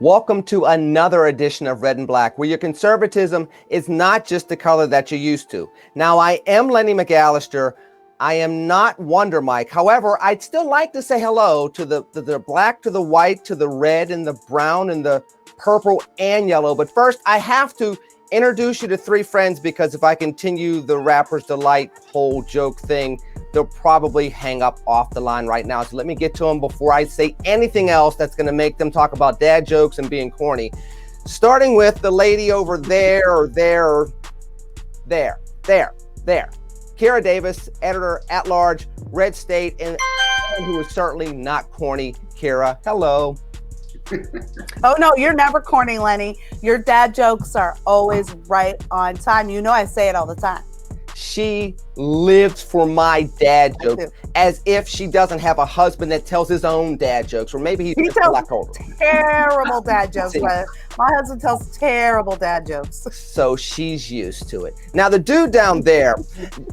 Welcome to another edition of Red and Black, where your conservatism is not just the color that you're used to. Now, I am Lenny McAllister. I am not Wonder Mike. However, I'd still like to say hello to the black, to the white, to the red, and the brown, and the purple and yellow. But first, I have to introduce you to three friends, because if I continue the Rapper's Delight whole joke thing, they'll probably hang up off the line right now. So let me get to them before I say anything else that's going to make them talk about dad jokes and being corny. Starting with the lady over there, or there. Kira Davis, editor at large, Red State, and who is certainly not corny. Kira, hello. Oh, no, you're never corny, Lenny. Your dad jokes are always right on time. You know I say it all the time. She lives for my dad jokes as if she doesn't have a husband that tells his own dad jokes, or maybe he tells terrible dad jokes. But my husband tells terrible dad jokes. So she's used to it. Now, the dude down there,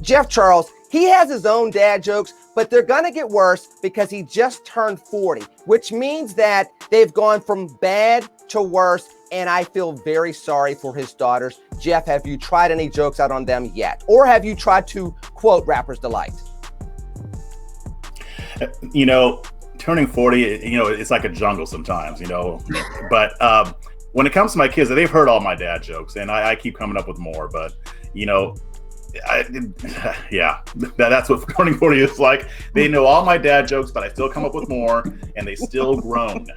Jeff Charles, he has his own dad jokes, but they're going to get worse because he just turned 40, which means that they've gone from bad to worse. And I feel very sorry for his daughters. Jeff, have you tried any jokes out on them yet? Or have you tried to quote Rapper's Delight? You know, turning 40, it's like a jungle sometimes, But when it comes to my kids, they've heard all my dad jokes, and I keep coming up with more. But, that's what turning 40 is like. They know all my dad jokes, but I still come up with more, and they still groan.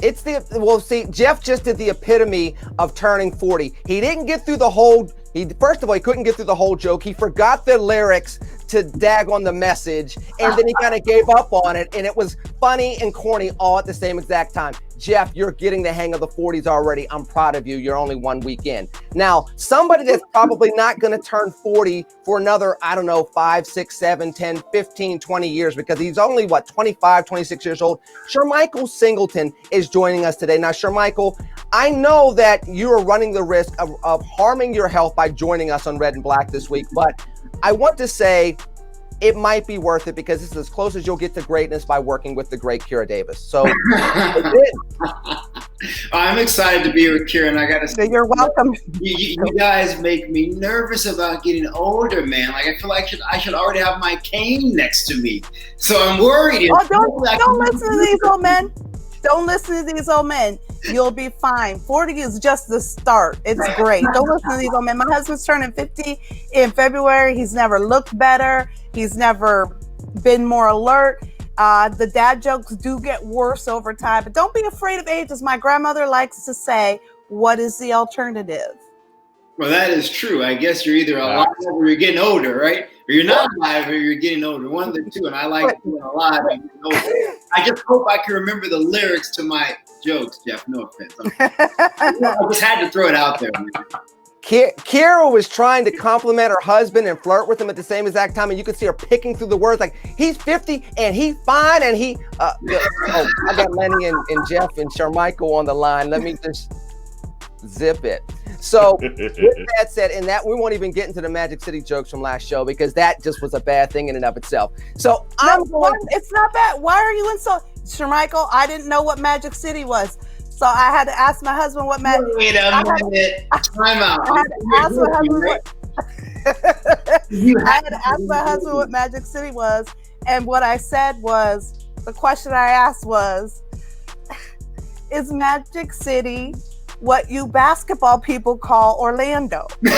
Jeff just did the epitome of turning 40. He didn't get through the whole, first of all, he couldn't get through the whole joke. He forgot the lyrics to dag on the message, and then he kind of gave up on it, and it was funny and corny all at the same exact time. Jeff, you're getting the hang of the 40s already. I'm proud of you. You're only 1 week in. Now, somebody that's probably not going to turn 40 for another, 5, 6, 7, 10, 15, 20 years, because he's only, 25, 26 years old. Shermichael Singleton is joining us today. Now, Shermichael, I know that you are running the risk of harming your health by joining us on Red and Black this week, but I want to say it might be worth it, because this is as close as you'll get to greatness by working with the great Kira Davis. So I'm excited to be here with Kira, and I got to say, you're welcome. You guys make me nervous about getting older, man. Like, I feel like I should already have my cane next to me. So I'm worried. Oh, don't listen to these old men. Don't listen to these old men. You'll be fine. 40 is just the start. It's great. Don't listen to these old men. My husband's turning 50 in February. He's never looked better. He's never been more alert. The dad jokes do get worse over time, but don't be afraid of age. As my grandmother likes to say, what is the alternative? Well, that is true. I guess you're either alive or you're getting older, right? Or you're not alive or you're getting older. One of the two. And I like being alive and getting older. I just hope I can remember the lyrics to my jokes, Jeff. No offense. I just had to throw it out there. Kira was trying to compliment her husband and flirt with him at the same exact time, and you could see her picking through the words like, he's 50 and he's fine, and I got Lenny and Jeff and Shermichael on the line. Let me just zip it. So with that said, and that we won't even get into the Magic City jokes from last show, because that just was a bad thing in and of itself. So it's not bad. Why are you Shermichael? I didn't know what Magic City was. So I had to ask my husband what Magic. Wait a minute. Time out. I had to ask my husband what Magic City was, and what I said was, the question I asked was, is Magic City what you basketball people call Orlando? You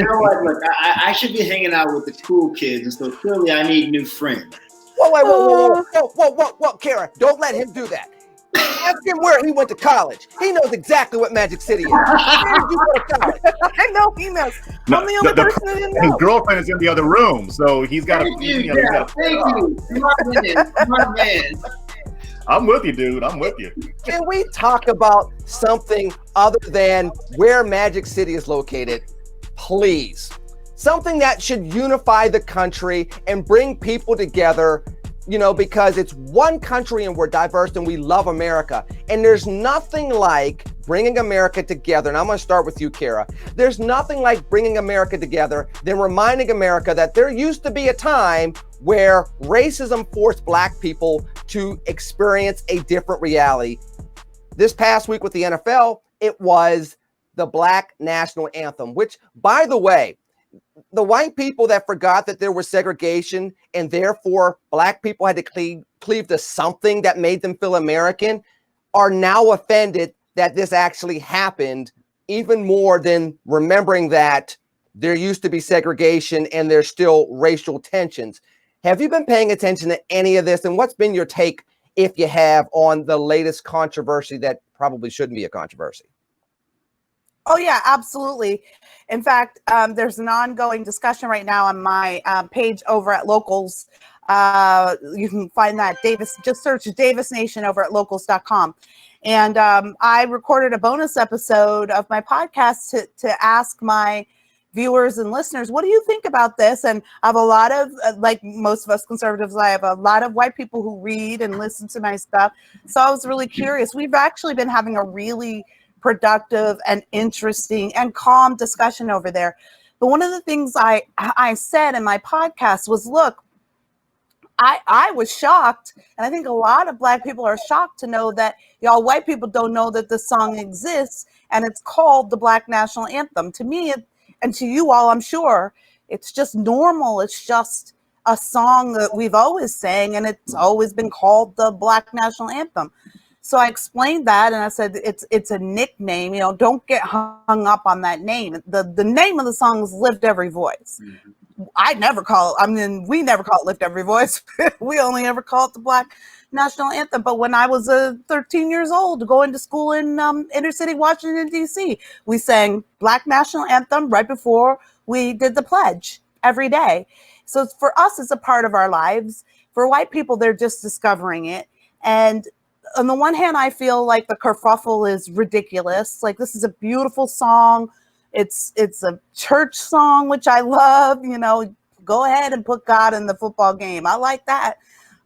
know what? Look, I should be hanging out with the cool kids, and so clearly I need new friends. Whoa, Kara, don't let him do that. Ask him where he went to college. He knows exactly what Magic City is. Where did you go to college? I know he knows. I'm the only person that didn't know. His girlfriend is in the other room, so he's got Thank you. My man. I'm with you, dude. I'm with you. Can we talk about something other than where Magic City is located, please? Something that should unify the country and bring people together, because it's one country and we're diverse and we love America. And there's nothing like bringing America together. And I'm going to start with you, Kara. There's nothing like bringing America together than reminding America that there used to be a time where racism forced Black people to experience a different reality. This past week with the NFL, it was the Black National Anthem, which, by the way, the white people that forgot that there was segregation and therefore Black people had to cleave to something that made them feel American are now offended that this actually happened, even more than remembering that there used to be segregation and there's still racial tensions. Have you been paying attention to any of this? And what's been your take, if you have, on the latest controversy that probably shouldn't be a controversy? Oh, yeah, absolutely. In fact, there's an ongoing discussion right now on my page over at Locals. You can find that, Davis, just search Davis Nation over at locals.com. And I recorded a bonus episode of my podcast to ask my viewers and listeners, what do you think about this? And I have a lot of, like most of us conservatives, I have a lot of white people who read and listen to my stuff. So I was really curious. We've actually been having a really productive and interesting and calm discussion over there. But one of the things I said in my podcast was, look, I was shocked, and I think a lot of Black people are shocked to know that y'all white people don't know that this song exists, and it's called the Black National Anthem. To me, and to you all, I'm sure, it's just normal. It's just a song that we've always sang, and it's always been called the Black National Anthem. So I explained that, and I said it's a nickname. You know, don't get hung up on that name. The name of the song is "Lift Every Voice." Mm-hmm. We never call it "Lift Every Voice." We only ever call it the Black National Anthem. But when I was 13 years old, going to school in inner city Washington, D.C., we sang Black National Anthem right before we did the pledge every day. So for us, it's a part of our lives. For white people, they're just discovering it. And on the one hand, I feel like the kerfuffle is ridiculous. Like, this is a beautiful song. It's a church song, which I love. You know, go ahead and put God in the football game. I like that.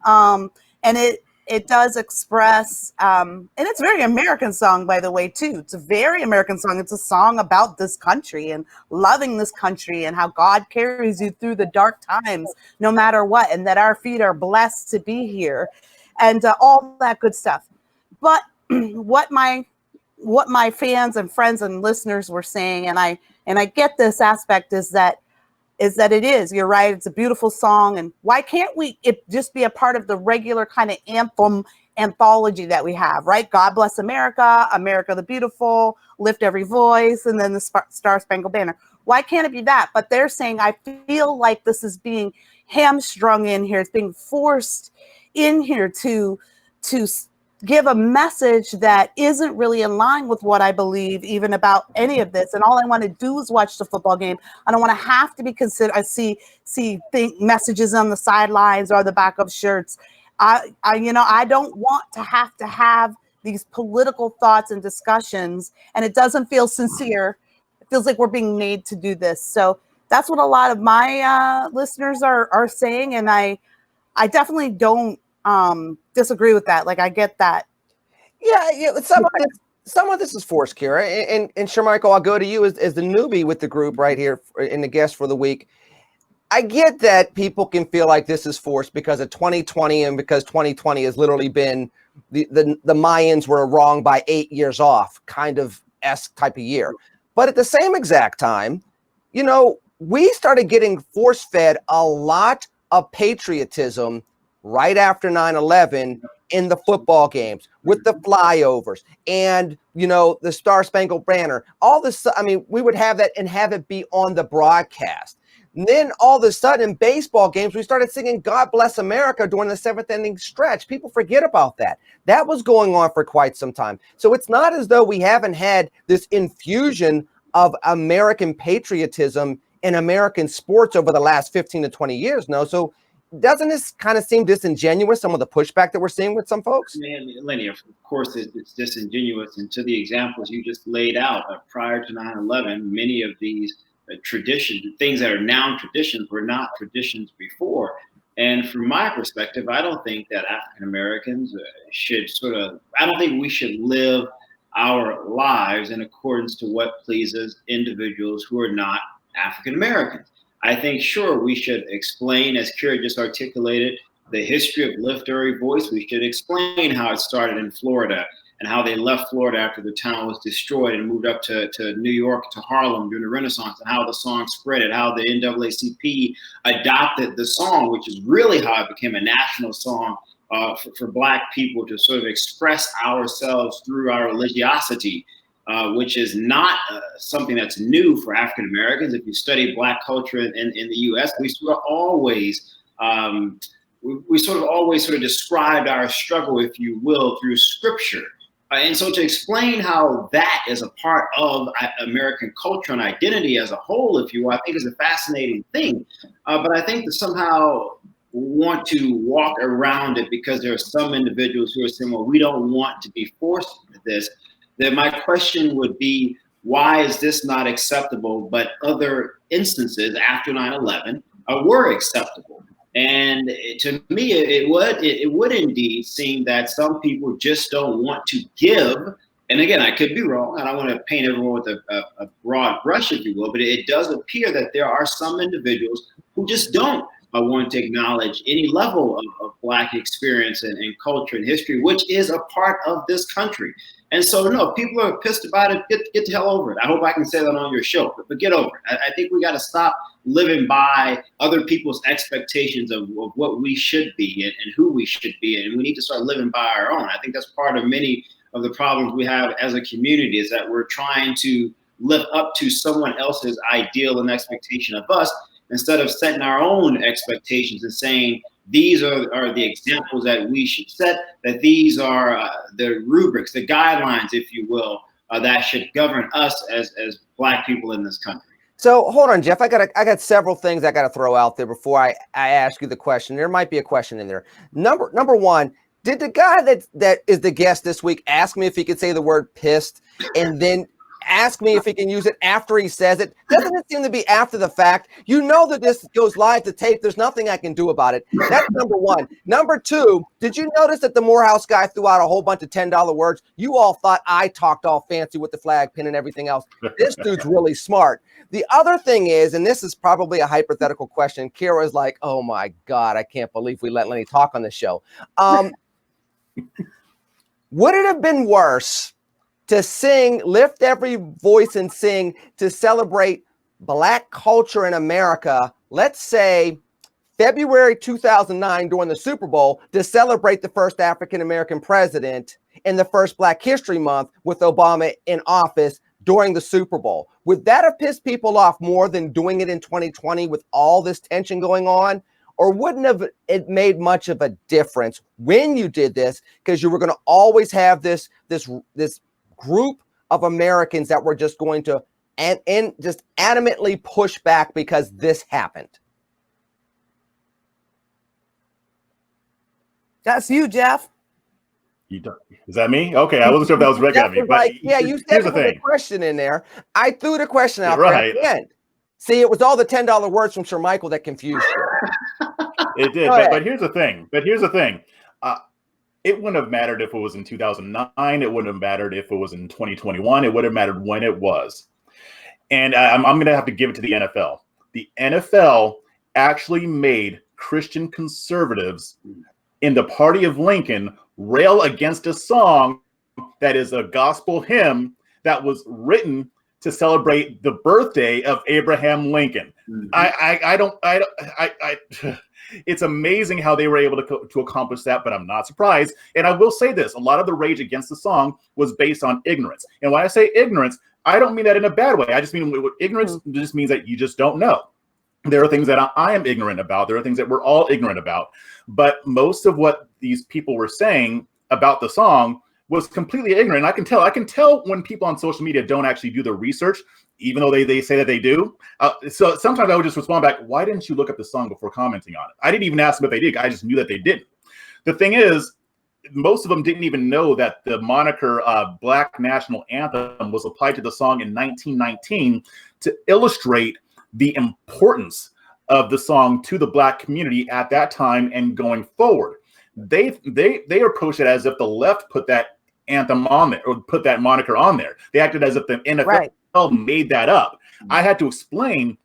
And it does express, and it's a very American song, by the way, too. It's a very American song. It's a song about this country and loving this country and how God carries you through the dark times, no matter what, and that our feet are blessed to be here, and all that good stuff. But what my fans and friends and listeners were saying, and I get this aspect, is that you're right, it's a beautiful song, and why can't it just be a part of the regular kind of anthem anthology that we have, right? God Bless America, America the Beautiful, Lift Every Voice, and then the Star Spangled Banner. Why can't it be that? But they're saying, I feel like this is being hamstrung in here. It's being forced in here to give a message that isn't really in line with what I believe even about any of this. And all I want to do is watch the football game. I don't want to have to be considered. I see messages on the sidelines or the back of shirts. I don't want to have these political thoughts and discussions, and it doesn't feel sincere. It feels like we're being made to do this. So that's what a lot of my listeners are saying, and I definitely don't disagree with that. Like, I get that. Yeah. Some of this is forced, Kira. And Shermichael, I'll go to you as the newbie with the group right here and the guest for the week. I get that people can feel like this is forced because of 2020 and because 2020 has literally been the Mayans were wrong by 8 years off kind of esque type of year. But at the same exact time, you know, we started getting force-fed a lot of patriotism right after 9/11 in the football games with the flyovers and, you know, the Star Spangled Banner. All this, I mean, we would have that and have it be on the broadcast. And then all of a sudden in baseball games, we started singing God Bless America during the seventh inning stretch. People forget about that. That was going on for quite some time. So it's not as though we haven't had this infusion of American patriotism in American sports over the last 15 to 20 years. No. So doesn't this kind of seem disingenuous, some of the pushback that we're seeing with some folks? Lenny, of course it's disingenuous. And to the examples you just laid out, prior to 9/11, many of these traditions, things that are now traditions, were not traditions before. And from my perspective, I don't think that African Americans I don't think we should live our lives in accordance to what pleases individuals who are not African Americans. I think, sure, we should explain, as Kira just articulated, the history of Lift Every Voice. We should explain how it started in Florida and how they left Florida after the town was destroyed and moved up to New York, to Harlem during the Renaissance, and how the song spread it, how the NAACP adopted the song, which is really how it became a national song for Black people to sort of express ourselves through our religiosity, which is not something that's new for African Americans. If you study Black culture in the U.S., we sort of always described our struggle, if you will, through scripture. And so to explain how that is a part of American culture and identity as a whole, if you will, I think is a fascinating thing. But I think that somehow want to walk around it because there are some individuals who are saying, well, we don't want to be forced into this. Then my question would be, why is this not acceptable, but other instances after 9/11 were acceptable? And to me, it would indeed seem that some people just don't want to give. And again, I could be wrong. I don't want to paint everyone with a broad brush, if you will, but it does appear that there are some individuals who just don't want to acknowledge any level of Black experience and culture and history, which is a part of this country. And so, no, if people are pissed about it, get the hell over it. I hope I can say that on your show, but get over it. I think we got to stop living by other people's expectations of what we should be and who we should be. And we need to start living by our own. I think that's part of many of the problems we have as a community, is that we're trying to live up to someone else's ideal and expectation of us, instead of setting our own expectations and saying, these are the examples that we should set, that these are the rubrics, the guidelines, if you will, that should govern us as Black people in this country. So hold on, Jeff. I got several things I got to throw out there before I ask you the question. There might be a question in there. Number one, did the guy that is the guest this week ask me if he could say the word pissed and then ask me if he can use it after he says it? Doesn't it seem to be after the fact? You know that this goes live to tape. There's nothing I can do about it. That's number one. Number two, did you notice that the Morehouse guy threw out a whole bunch of $10 words? You all thought I talked all fancy with the flag pin and everything else. This dude's really smart. The other thing is, and this is probably a hypothetical question, Kira's like, oh my God, I can't believe we let Lenny talk on the show. Would it have been worse to sing, lift every voice and sing, to celebrate Black culture in America, let's say February 2009 during the Super Bowl, to celebrate the first African-American president in the first Black History Month with Obama in office during the Super Bowl? Would that have pissed people off more than doing it in 2020 with all this tension going on? Or wouldn't have it made much of a difference when you did this, because you were going to always have this group of Americans that were just going to and just adamantly push back because this happened? That's you, Jeff. Is that me? Okay, I wasn't sure if that was Rick at me. But like, yeah, you said the question in there. I threw the question out there at the end. See, it was all the $10 words from Shermichael that confused you. It did, but here's the thing. It wouldn't have mattered if it was in 2009. It wouldn't have mattered if it was in 2021. It would have mattered when it was. And I'm going to have to give it to the NFL. The NFL actually made Christian conservatives in the party of Lincoln rail against a song that is a gospel hymn that was written to celebrate the birthday of Abraham Lincoln. Mm-hmm. It's amazing how they were able to accomplish that, but I'm not surprised. And I will say this, a lot of the rage against the song was based on ignorance. And when I say ignorance, I don't mean that in a bad way. I just mean ignorance just means that you just don't know. There are things that I am ignorant about. There are things that we're all ignorant about. But most of what these people were saying about the song was completely ignorant. I can tell when people on social media don't actually do the research, even though they say that they do. So sometimes I would just respond back, why didn't you look up the song before commenting on it? I didn't even ask them if they did. I just knew that they didn't. The thing is, most of them didn't even know that the moniker Black National Anthem was applied to the song in 1919 to illustrate the importance of the song to the Black community at that time and going forward. They approached it as if the left put that anthem on there or put that moniker on there. They acted as if the NFL made that up. I had to explain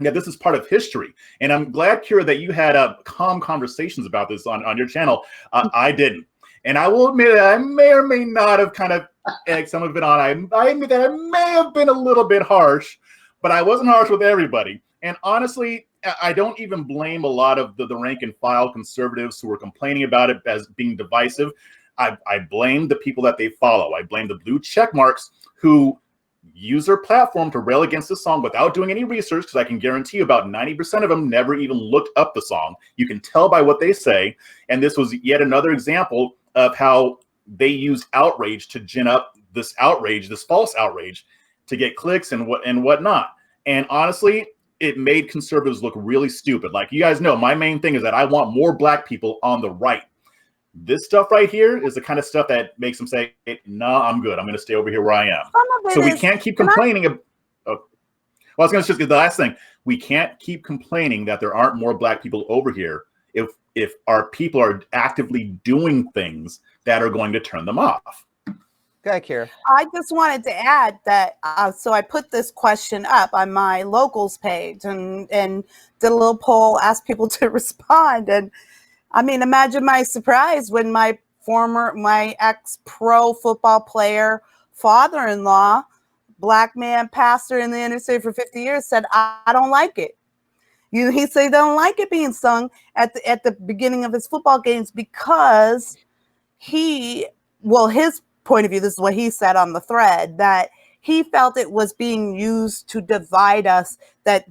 Yeah, this is part of history. And I'm glad, Kira, that you had calm conversations about this on your channel. I didn't. And I will admit that I may or may not have kind of egged some of it on. I admit that I may have been a little bit harsh, but I wasn't harsh with everybody. And honestly, I don't even blame a lot of the rank and file conservatives who were complaining about it as being divisive. I blame the people that they follow. I blame the blue check marks who use their platform to rail against the song without doing any research, because I can guarantee you about 90% of them never even looked up the song. You can tell by what they say. And this was yet another example of how they use outrage to gin up this outrage, this false outrage, to get clicks and whatnot. And honestly, it made conservatives look really stupid. Like, you guys know, my main thing is that I want more black people on the right. This stuff right here is the kind of stuff that makes them say, no, I'm good. I'm going to stay over here where I am. So we can't keep complaining. I was going to just get the last thing. We can't keep complaining that there aren't more black people over here if our people are actively doing things that are going to turn them off. Okay, Kira. I just wanted to add that, so I put this question up on my locals page and did a little poll, asked people to respond. And I mean, imagine my surprise when my ex-pro football player, father-in-law, black man, pastor in the inner city for 50 years, said, I don't like it. He said he don't like it being sung at the beginning of his football games because his point of view, this is what he said on the thread, that he felt it was being used to divide us, that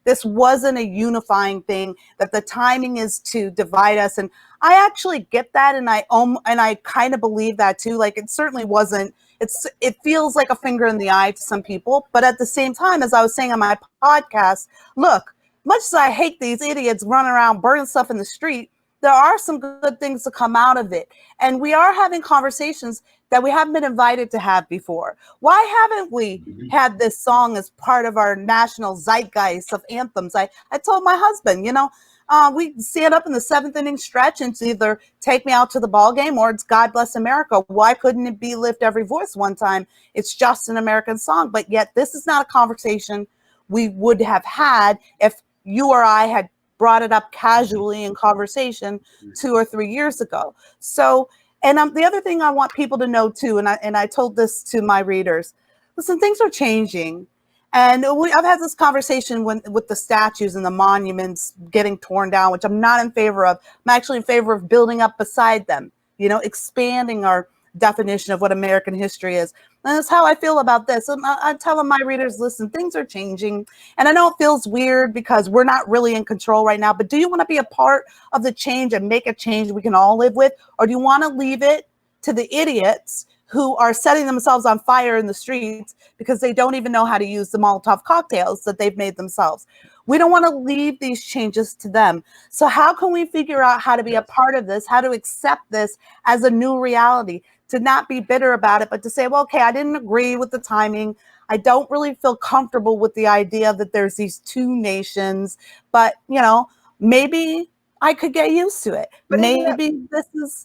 this wasn't a unifying thing, that the timing is to divide us. And I actually get that, and I kind of believe that too. Like, it certainly wasn't, it feels like a finger in the eye to some people, but at the same time, as I was saying on my podcast, look, much as I hate these idiots running around burning stuff in the street, there are some good things to come out of it. And we are having conversations that we haven't been invited to have before. Why haven't we had this song as part of our national zeitgeist of anthems? I told my husband, we stand up in the 7th inning stretch and it's either Take Me Out to the Ball Game or it's God Bless America. Why couldn't it be Lift Every Voice one time? It's just an American song. But yet this is not a conversation we would have had if you or I had brought it up casually in conversation 2 or 3 years ago. So, and the other thing I want people to know too, and I told this to my readers, listen, things are changing. And I've had this conversation with the statues and the monuments getting torn down, which I'm not in favor of. I'm actually in favor of building up beside them, expanding our definition of what American history is. And that's how I feel about this. And I'm telling my readers, listen, things are changing. And I know it feels weird because we're not really in control right now, but do you want to be a part of the change and make a change we can all live with? Or do you want to leave it to the idiots who are setting themselves on fire in the streets because they don't even know how to use the Molotov cocktails that they've made themselves? We don't want to leave these changes to them. So how can we figure out how to be a part of this, how to accept this as a new reality, to not be bitter about it, but to say, well, okay, I didn't agree with the timing. I don't really feel comfortable with the idea that there's these two nations, but maybe I could get used to it. But maybe this is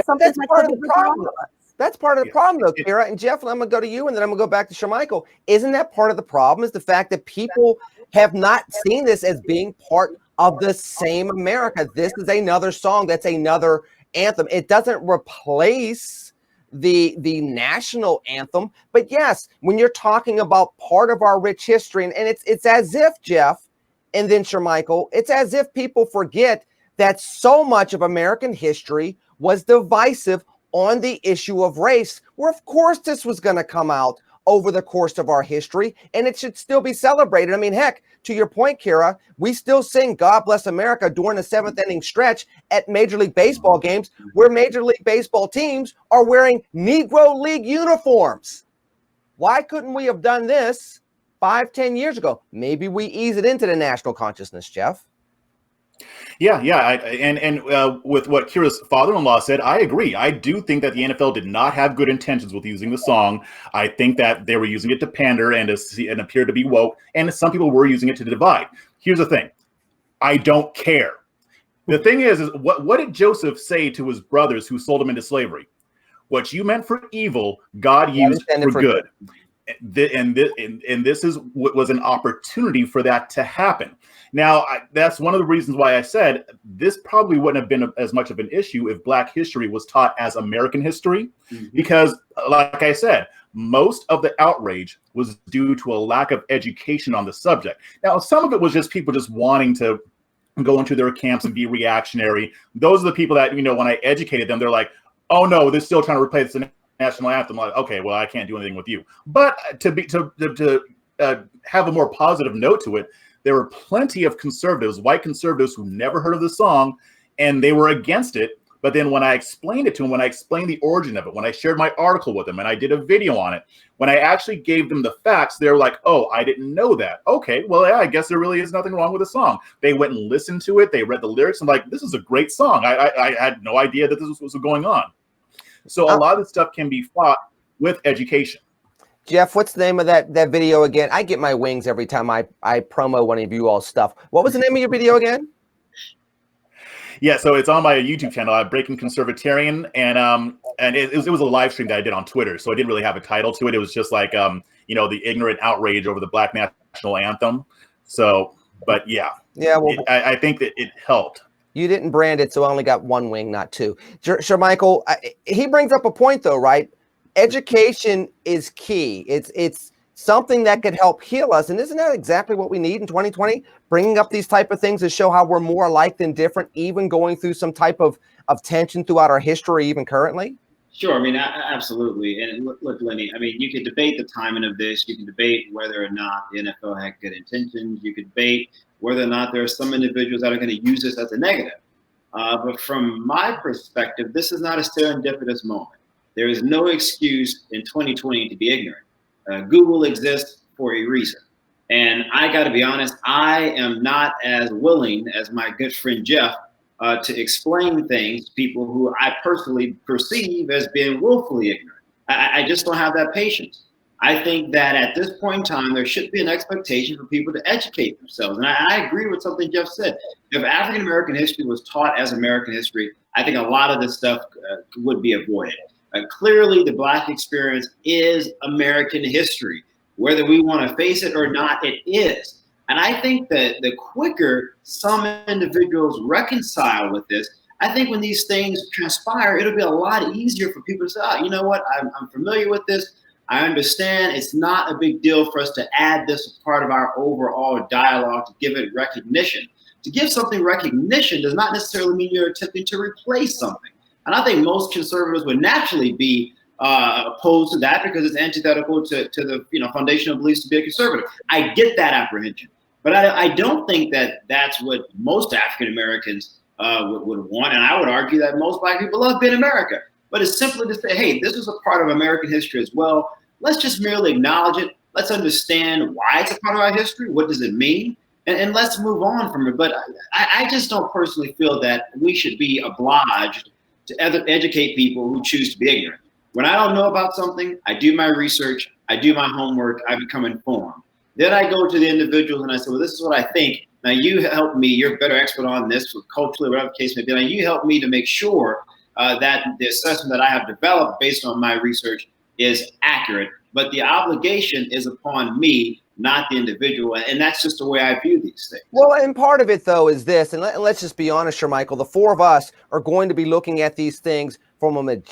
something that's part of the problem. That's part of the problem, though, Kira. And Jeff, I'm going to go to you, and then I'm going to go back to Shermichael. Isn't that part of the problem, is the fact that people have not seen this as being part of the same America? This is another song. That's another anthem. It doesn't replace the national anthem. But yes, when you're talking about part of our rich history, and it's as if, Jeff, and then Shermichael, it's as if people forget that so much of American history was divisive on the issue of race, where of course this was going to come out over the course of our history, and it should still be celebrated. I mean, heck, to your point, Kira, we still sing God Bless America during the 7th inning stretch at Major League Baseball games, where Major League Baseball teams are wearing Negro League uniforms. Why couldn't we have done this 5-10 years ago? Maybe we ease it into the national consciousness, Jeff. Yeah. And with what Kira's father-in-law said, I agree. I do think that the NFL did not have good intentions with using the song. I think that they were using it to pander and appear to be woke. And some people were using it to divide. Here's the thing. I don't care. The thing is what did Joseph say to his brothers who sold him into slavery? What you meant for evil, God used for good. this is what was an opportunity for that to happen. Now, that's one of the reasons why I said this probably wouldn't have been as much of an issue if Black history was taught as American history, because, like I said, most of the outrage was due to a lack of education on the subject. Now, some of it was just people just wanting to go into their camps and be reactionary. Those are the people that, when I educated them, they're like, oh no, they're still trying to replace the national anthem. I'm like, okay, well, I can't do anything with you. But to have a more positive note to it, there were plenty of conservatives, white conservatives, who never heard of the song, and they were against it. But then when I explained it to them, when I explained the origin of it, when I shared my article with them and I did a video on it, when I actually gave them the facts, they were like, oh, I didn't know that. Okay, well, yeah, I guess there really is nothing wrong with the song. They went and listened to it. They read the lyrics. I'm like, this is a great song. I had no idea that this was going on. So a lot of this stuff can be fought with education. Jeff, what's the name of that video again? I get my wings every time I promo one of you all stuff. What was the name of your video again? Yeah, so it's on my YouTube channel, Breaking Conservatarian, and it was a live stream that I did on Twitter, so I didn't really have a title to it. It was just like, the ignorant outrage over the Black national anthem. So, but yeah, well, I think that it helped. You didn't brand it, so I only got one wing, not two. Shermichael, he brings up a point, though, right? Education is key. It's something that could help heal us. And isn't that exactly what we need in 2020? Bringing up these type of things to show how we're more alike than different, even going through some type of tension throughout our history, even currently? Sure. I mean, absolutely. And look, Lenny, I mean, you could debate the timing of this. You can debate whether or not the NFL had good intentions. You could debate whether or not there are some individuals that are going to use this as a negative. But from my perspective, this is not a serendipitous moment. There is no excuse in 2020 to be ignorant. Google exists for a reason. And I got to be honest, I am not as willing as my good friend Jeff to explain things to people who I personally perceive as being willfully ignorant. I just don't have that patience. I think that at this point in time, there should be an expectation for people to educate themselves. And I agree with something Jeff said. If African-American history was taught as American history, I think a lot of this stuff would be avoided. Clearly, the Black experience is American history. Whether we want to face it or not, it is. And I think that the quicker some individuals reconcile with this, I think when these things transpire, it'll be a lot easier for people to say, oh, you know what, I'm familiar with this. I understand it's not a big deal for us to add this as part of our overall dialogue to give it recognition. To give something recognition does not necessarily mean you're attempting to replace something. And I think most conservatives would naturally be opposed to that because it's antithetical to the foundational beliefs to be a conservative. I get that apprehension, but I don't think that that's what most African Americans would want. And I would argue that most Black people love being America. But it's simply to say, hey, this is a part of American history as well. Let's just merely acknowledge it. Let's understand why it's a part of our history. What does it mean? And let's move on from it. But I just don't personally feel that we should be obliged to educate people who choose to be ignorant. When I don't know about something, I do my research, I do my homework, I become informed. Then I go to the individuals and I say, well, this is what I think. Now you help me, you're a better expert on this, culturally, whatever the case may be. Now you help me to make sure that the assessment that I have developed based on my research is accurate. But the obligation is upon me, not the individual. And that's just the way I view these things. Well, and part of it, though, is this, and let's just be honest, Shermichael, the four of us are going to be looking at these things from an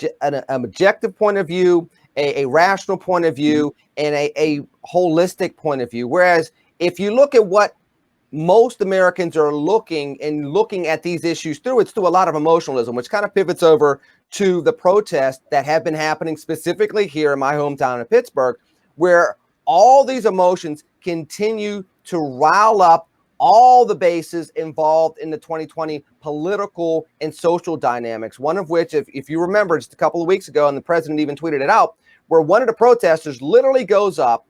objective point of view, a rational point of view, and a holistic point of view. Whereas if you look at what most Americans are looking at these issues through, it's through a lot of emotionalism, which kind of pivots over to the protests that have been happening specifically here in my hometown of Pittsburgh, where all these emotions continue to rile up all the bases involved in the 2020 political and social dynamics. One of which, if you remember, just a couple of weeks ago, and the president even tweeted it out, where one of the protesters literally goes up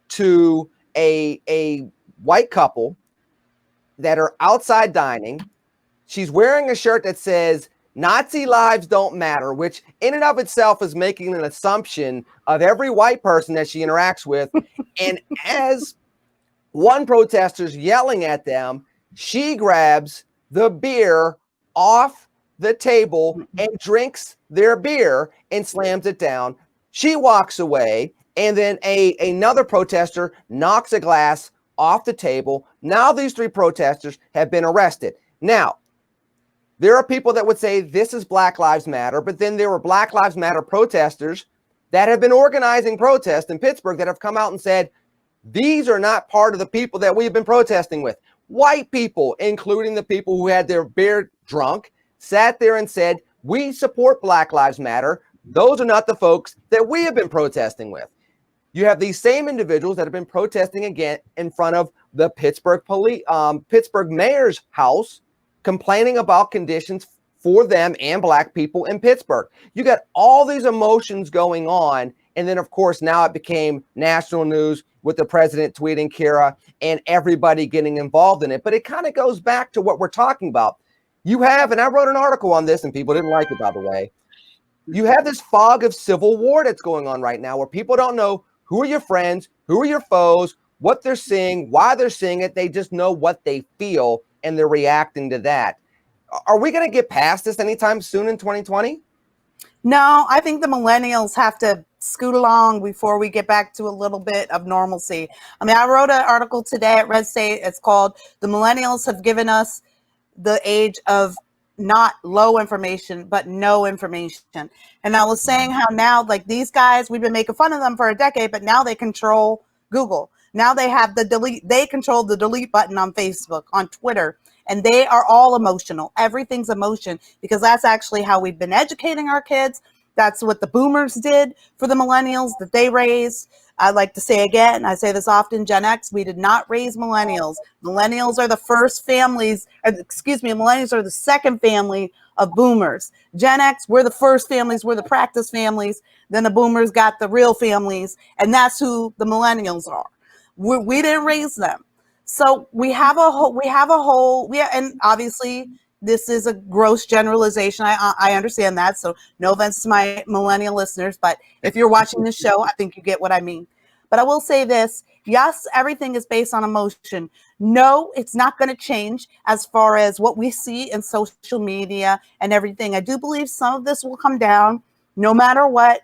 to a white couple that are outside dining. She's wearing a shirt that says Nazi lives don't matter, which in and of itself is making an assumption of every white person that she interacts with. And as one protester's yelling at them, she grabs the beer off the table and drinks their beer and slams it down. She walks away. and then another protester knocks a glass off the table. Now these 3 protesters have been arrested. Now, there are people that would say this is Black Lives Matter, but then there were Black Lives Matter protesters that have been organizing protests in Pittsburgh that have come out and said, these are not part of the people that we've been protesting with. White people, including the people who had their beer drunk, sat there and said, we support Black Lives Matter. Those are not the folks that we have been protesting with. You have these same individuals that have been protesting again in front of the Pittsburgh mayor's house, complaining about conditions for them and Black people in Pittsburgh. You got all these emotions going on. And then, of course, now it became national news with the president tweeting Kira and everybody getting involved in it. But it kind of goes back to what we're talking about. You have, and I wrote an article on this and people didn't like it, by the way. You have this fog of civil war that's going on right now where people don't know who are your friends, who are your foes, what they're seeing, why they're seeing it. They just know what they feel and they're reacting to that. Are we going to get past this anytime soon in 2020? No, I think the millennials have to scoot along before we get back to a little bit of normalcy. I mean, I wrote an article today at Red State. It's called "The Millennials Have Given Us the Age of Not Low Information, but No Information." And I was saying how now, like these guys, we've been making fun of them for a decade, but now they control Google. Now they have the delete. They control the delete button on Facebook, on Twitter. And they are all emotional. Everything's emotion, because that's actually how we've been educating our kids. That's what the boomers did for the millennials that they raised. I like to say again, I say this often, Gen X, we did not raise millennials. Millennials are the first families, millennials are the second family of boomers. Gen X, we're the first families, we're the practice families. Then the boomers got the real families. And that's who the millennials are. We didn't raise them. So and obviously this is a gross generalization. I understand that. So no offense to my millennial listeners, but if you're watching this show, I think you get what I mean. But I will say this. Yes, everything is based on emotion. No, it's not going to change as far as what we see in social media and everything. I do believe some of this will come down no matter what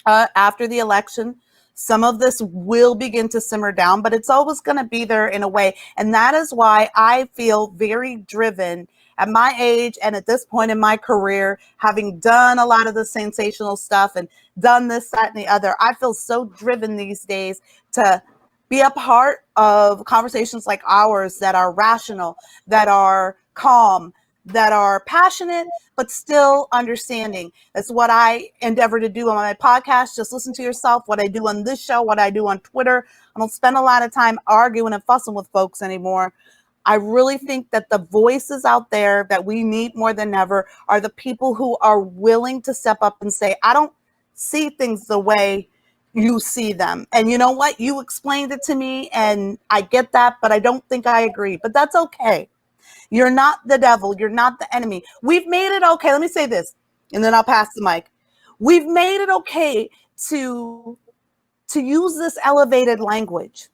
after the election. Some of this will begin to simmer down, but it's always going to be there in a way. And that is why I feel very driven at my age and at this point in my career, having done a lot of the sensational stuff and done this, that, and the other. I feel so driven these days to be a part of conversations like ours that are rational, that are calm, that are passionate, but still understanding. That's what I endeavor to do on my podcast. Just listen to yourself. What I do on this show, what I do on Twitter. I don't spend a lot of time arguing and fussing with folks anymore. I really think that the voices out there that we need more than ever are the people who are willing to step up and say, I don't see things the way you see them. And you know what? You explained it to me and I get that, but I don't think I agree. But that's okay. You're not the devil. You're not the enemy. We've made it okay. Let me say this, and then I'll pass the mic. We've made it okay to use this elevated language.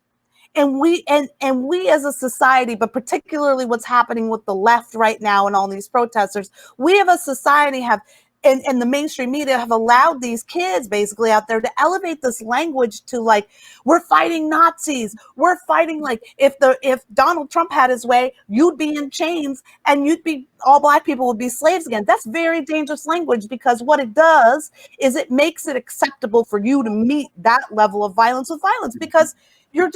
And we as a society, but particularly what's happening with the left right now and all these protesters, we as a society and the mainstream media have allowed these kids basically out there to elevate this language to like, we're fighting Nazis. We're fighting, like, if Donald Trump had his way, you'd be in chains and all Black people would be slaves again. That's very dangerous language, because what it does is it makes it acceptable for you to meet that level of violence with violence, because you're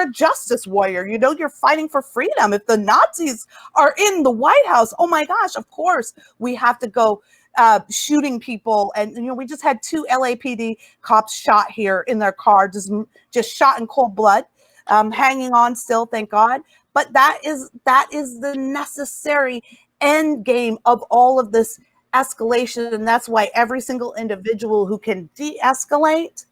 a justice warrior. You know, you're fighting for freedom. If the Nazis are in the White House, oh my gosh, of course we have to go shooting people. And you know, we just had 2 LAPD cops shot here in their car, just shot in cold blood, hanging on still, thank God. But that is the necessary end game of all of this escalation, and that's why every single individual who can de-escalate,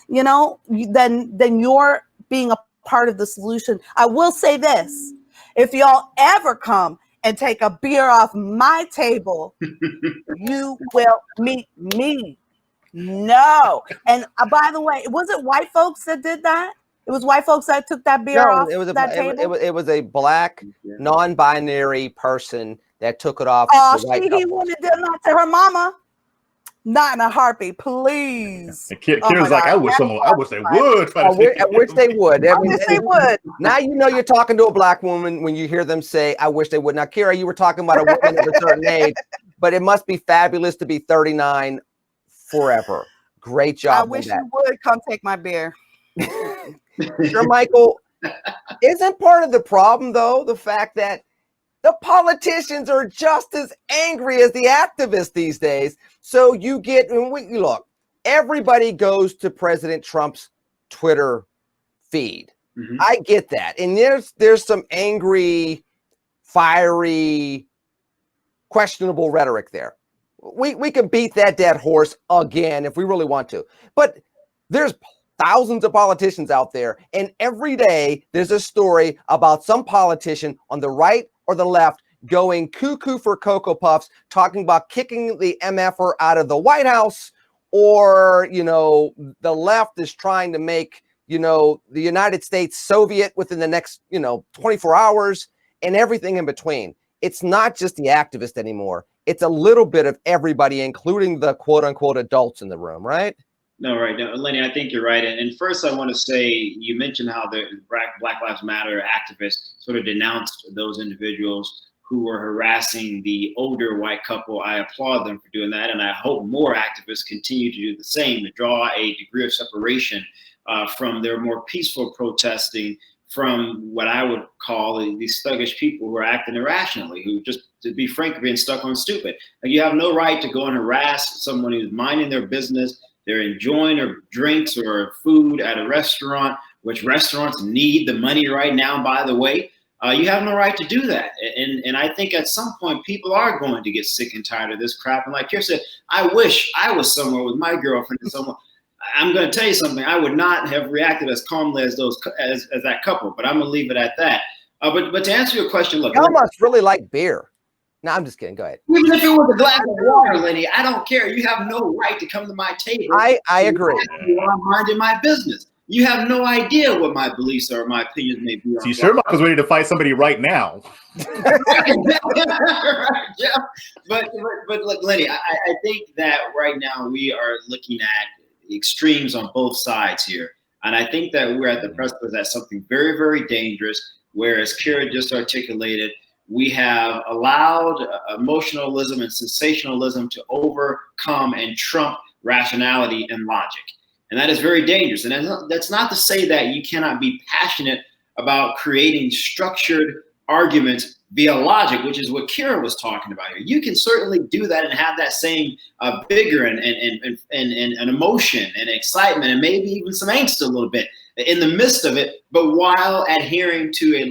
you know, then you're being a part of the solution. I will say this: if y'all ever come and take a beer off my table, you will meet me. No. And by the way, was it white folks that did that? It was white folks that took that beer off that table? It was a Black, non-binary person that took it off. Oh, he wouldn't have done that to her mama. Not in a heartbeat, please. And Kira's like, I wish they would. I wish they would. I wish they would. Now you know you're talking to a black woman when you hear them say, I wish they would. Now, Kira, you were talking about a woman of a certain age, but it must be fabulous to be 39 forever. Great job. I wish you would come take my beer. Shermichael, isn't part of the problem, though, the fact that the politicians are just as angry as the activists these days? So you get, look, everybody goes to President Trump's Twitter feed. Mm-hmm. I get that. And there's some angry, fiery, questionable rhetoric there. We can beat that dead horse again if we really want to. But there's thousands of politicians out there, and every day there's a story about some politician on the right or the left going cuckoo for Cocoa Puffs, talking about kicking the MFer out of the White House, or, the left is trying to make, the United States Soviet within the next, 24 hours, and everything in between. It's not just the activists anymore. It's a little bit of everybody, including the quote unquote adults in the room, right? No, right. No, Lenny, I think you're right. And first, I want to say, you mentioned how the Black Lives Matter activists sort of denounced those individuals who were harassing the older white couple. I applaud them for doing that. And I hope more activists continue to do the same, to draw a degree of separation from their more peaceful protesting, from what I would call these thuggish people who are acting irrationally, who just, to be frank, are being stuck on stupid. Like, you have no right to go and harass someone who's minding their business. They're enjoying their drinks or food at a restaurant, which restaurants need the money right now, by the way. You have no right to do that. And I think at some point people are going to get sick and tired of this crap. And like Kira said, I wish I was somewhere with my girlfriend and someone. I'm going to tell you something. I would not have reacted as calmly as that couple, but I'm going to leave it at that. But to answer your question, look. Y'all must really like beer. No, I'm just kidding. Go ahead. Even if it was a glass of water, Lenny, I don't care. You have no right to come to my table. I agree. I'm minding my business. You have no idea what my beliefs or my opinions may be. See, Shermichael's ready to fight somebody right now. Yeah. But look, Lenny, I think that right now we are looking at extremes on both sides here. And I think that we're at the precipice at something very, very dangerous, where, as Kira just articulated, we have allowed emotionalism and sensationalism to overcome and trump rationality and logic. And that is very dangerous. And that's not to say that you cannot be passionate about creating structured arguments via logic, which is what Kira was talking about here. You can certainly do that and have that same vigor and emotion and excitement and maybe even some angst a little bit in the midst of it, but while adhering to a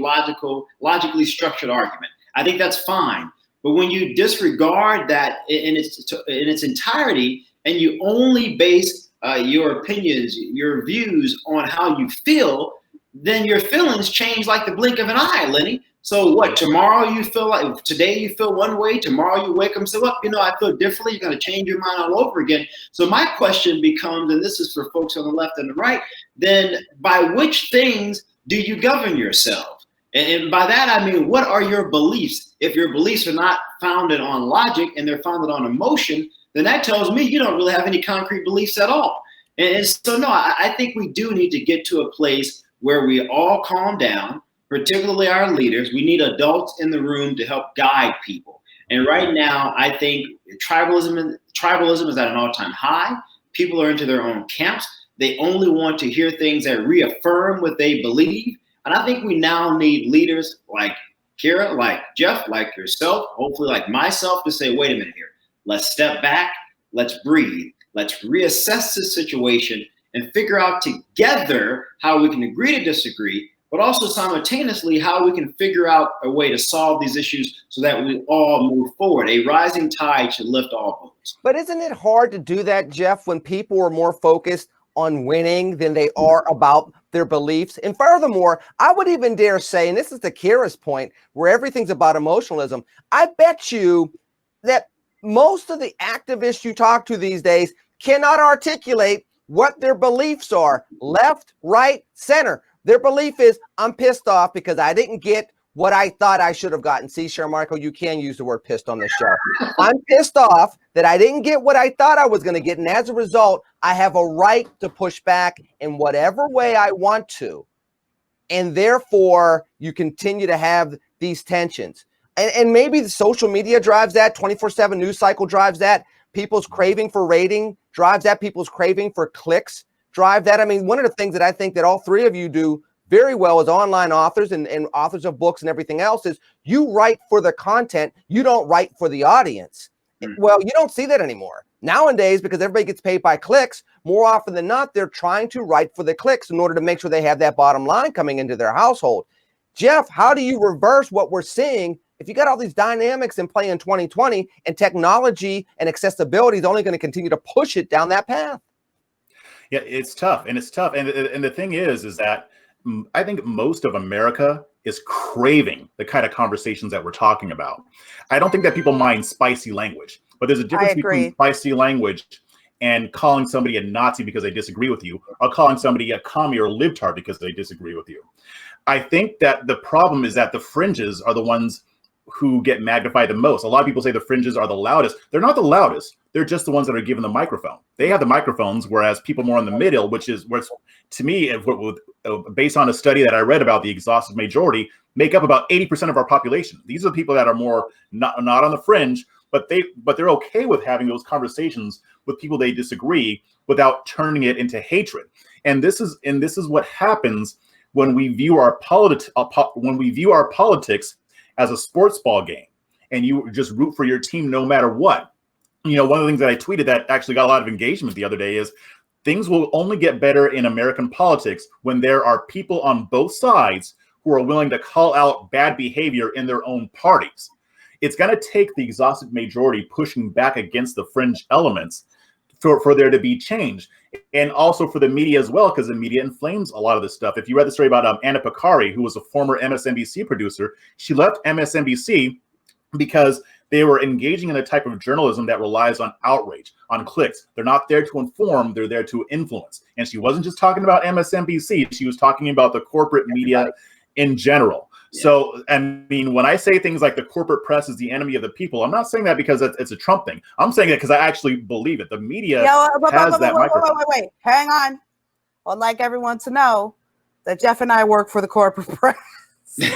logically structured argument. I think that's fine. But when you disregard that in its entirety, and you only base your opinions, your views on how you feel, then your feelings change like the blink of an eye, Lenny. So what, tomorrow you feel like, today you feel one way, tomorrow you wake up and say, well, I feel differently. You're going to change your mind all over again. So my question becomes, and this is for folks on the left and the right, then by which things do you govern yourself? And by that, I mean, what are your beliefs? If your beliefs are not founded on logic and they're founded on emotion, then that tells me you don't really have any concrete beliefs at all. And so, no, I think we do need to get to a place where we all calm down, particularly our leaders. We need adults in the room to help guide people. And right now, I think tribalism is at an all-time high. People are into their own camps. They only want to hear things that reaffirm what they believe. And I think we now need leaders like Kira, like Jeff, like yourself, hopefully like myself, to say, wait a minute here. Let's step back. Let's breathe. Let's reassess the situation and figure out together how we can agree to disagree, but also simultaneously how we can figure out a way to solve these issues so that we all move forward. A rising tide should lift all boats. But isn't it hard to do that, Jeff, when people are more focused on winning than they are about their beliefs? And furthermore, I would even dare say, and this is to Kira's point, where everything's about emotionalism, I bet you that most of the activists you talk to these days cannot articulate what their beliefs are, left, right, center. Their belief is, I'm pissed off because I didn't get what I thought I should have gotten. See, Shermichael, you can use the word pissed on this show. I'm pissed off that I didn't get what I thought I was going to get. And as a result, I have a right to push back in whatever way I want to. And therefore, you continue to have these tensions. And maybe the social media drives that, 24/7 news cycle drives that, people's craving for rating drives that, people's craving for clicks drive that. I mean, one of the things that I think that all three of you do very well as online authors and authors of books and everything else is you write for the content, you don't write for the audience. Well, you don't see that anymore. Nowadays, because everybody gets paid by clicks, more often than not, they're trying to write for the clicks in order to make sure they have that bottom line coming into their household. Jeff, how do you reverse what we're seeing if you got all these dynamics in play in 2020 and technology and accessibility is only going to continue to push it down that path? Yeah, it's tough. And the thing is that I think most of America is craving the kind of conversations that we're talking about. I don't think that people mind spicy language, but there's a difference between spicy language and calling somebody a Nazi because they disagree with you, or calling somebody a commie or libtard because they disagree with you. I think that the problem is that the fringes are the ones who get magnified the most. A lot of people say the fringes are the loudest. They're not the loudest. They're just the ones that are given the microphone. They have the microphones, whereas people more in the middle, which is where, to me, based on a study that I read about the exhaustive majority, make up about 80% of our population. These are the people that are more not on the fringe, but they're okay with having those conversations with people they disagree without turning it into hatred. And this is what happens when we view our politics as a sports ball game, and you just root for your team no matter what. You know, one of the things that I tweeted that actually got a lot of engagement the other day is things will only get better in American politics when there are people on both sides who are willing to call out bad behavior in their own parties. It's going to take the exhaustive majority pushing back against the fringe elements for there to be change. And also for the media as well, because the media inflames a lot of this stuff. If you read the story about Anna Picari, who was a former MSNBC producer, she left MSNBC because they were engaging in a type of journalism that relies on outrage, on clicks. They're not there to inform, they're there to influence. And she wasn't just talking about MSNBC, she was talking about the corporate media in general. Yeah. So, I mean, when I say things like the corporate press is the enemy of the people, I'm not saying that because it's a Trump thing. I'm saying that because I actually believe it. The media has that microphone. Wait, hang on. I'd like everyone to know that Jeff and I work for the corporate press. Please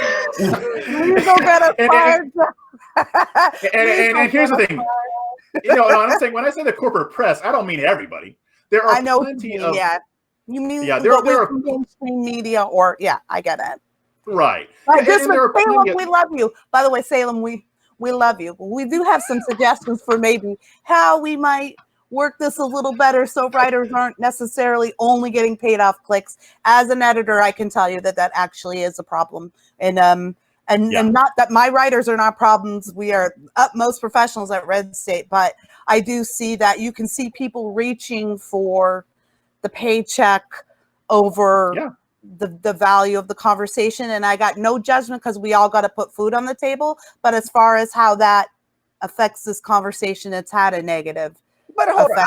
don't get us fired. And here's the thing. You know, I'm saying when I say the corporate press, I don't mean everybody. There are plenty of... You mean there are mainstream media or... Yeah, I get it. Right. Salem, we love you. By the way, Salem, we love you. We do have some suggestions for maybe how we might work this a little better so writers aren't necessarily only getting paid off clicks. As an editor, I can tell you that actually is a problem. And not that my writers are not problems. We are utmost professionals at Red State, but I do see that you can see people reaching for the paycheck over the value of the conversation. And I got no judgment because we all got to put food on the table. But as far as how that affects this conversation, it's had a negative. But hold on.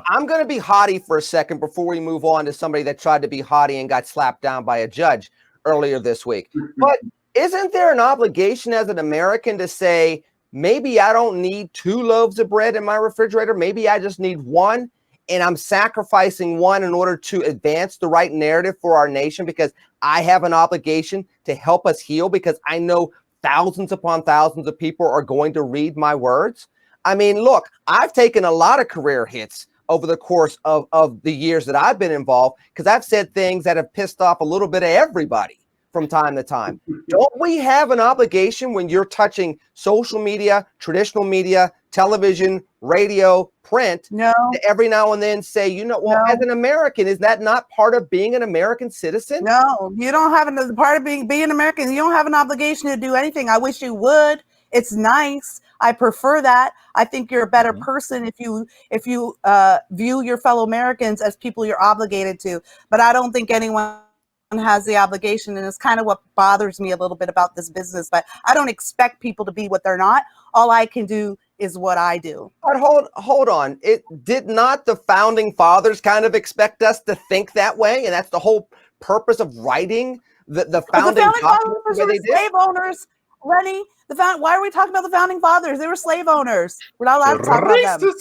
I'm going to be haughty for a second before we move on to somebody that tried to be haughty and got slapped down by a judge earlier this week. But isn't there an obligation as an American to say, maybe I don't need 2 loaves of bread in my refrigerator. Maybe I just need 1. And I'm sacrificing 1 in order to advance the right narrative for our nation because I have an obligation to help us heal because I know thousands upon thousands of people are going to read my words. I mean, look, I've taken a lot of career hits over the course of the years that I've been involved because I've said things that have pissed off a little bit of everybody from time to time. Don't we have an obligation when you're touching social media, traditional media, television, radio, print, to every now and then say, as an American, is that not part of being an American citizen? No, you don't have part of being an American. You don't have an obligation to do anything. I wish you would. It's nice. I prefer that. I think you're a better person if you view your fellow Americans as people you're obligated to. But I don't think anyone has the obligation, and it's kind of what bothers me a little bit about this business. But I don't expect people to be what they're not. All I can do is what I do. But hold on. It did not the founding fathers kind of expect us to think that way? And that's the whole purpose of writing the founding fathers documents the way were they did? slave owners, Lenny. Why are we talking about the founding fathers? They were slave owners. We're not allowed to talk about them.